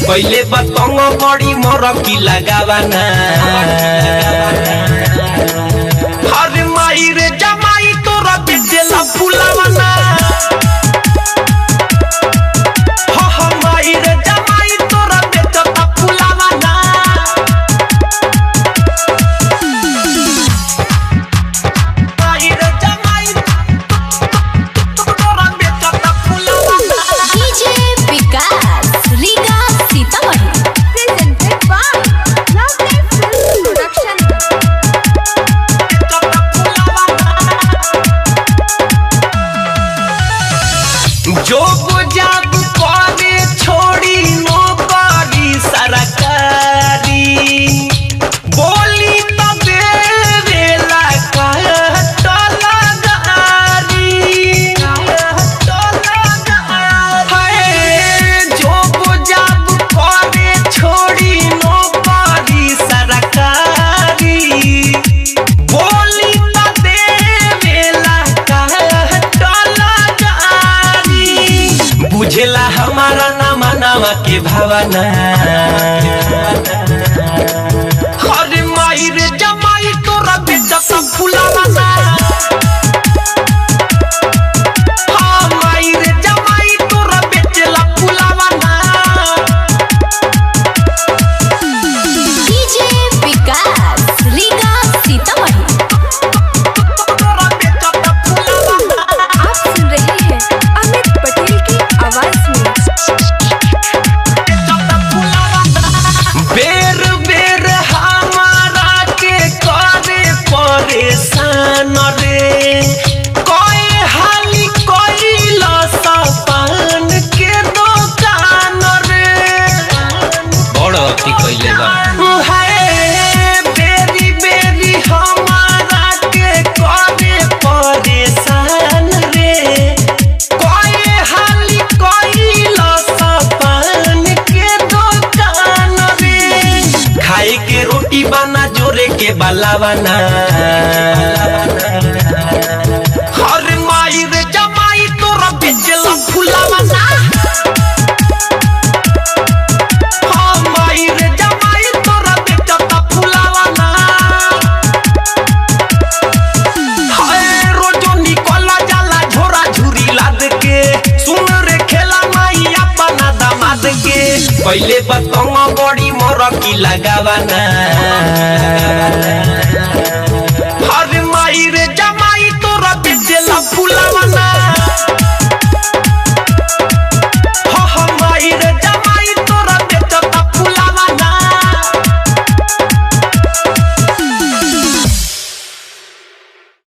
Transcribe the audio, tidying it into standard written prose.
पहले बतंग बड़ी मोर की लगावाना हर माई रे जमाई तोरा बेचेला फुलावाना हो माई रे जमाई तोरा बेचता फुलावाना माई रे जमाई तोरा बेचता फुलावाना DJ Vikas Riga Sitamarhi presented by lovely film production. जो जब करे छोड़ी नौकरी सरकारी बोली तो देवेला जो जब करे छोड़ी नौकरी सरकारी बोली तो देवेला बुझेला हमारा नामा नामा के भावना हर माई रे जमाई तोरा बेचता फुलावाना हाँ माई रे जमाई तोरा बेचेला फुलावाना डीजे विकास रीगा सीतामढ़ी। तोरा बेचता फुलावाना आप सुन रहे हैं अमित पटेल की आवाज में। बेर बेर हमारा के करे परेशान रे कोई हाली कोई लसपान के दुकान रे बड़ अति कइले बा हाय बेरी बेरी हमारा के करे परेशान रे कोई हाली कोई लसपान के दुकान रे खाए के रोटी बना जोरे के बलावाना हर माई रे जमाई तोरा बेचेला फुलावाना हाँ माई रे जमाई तोरा बेचता फुलावाना हाय रोजो निकला जाला झोरा झुरी लाद के सुन रे खेला माई अपना दामाद के पहले बतंग बड़ी मोर की लगावाना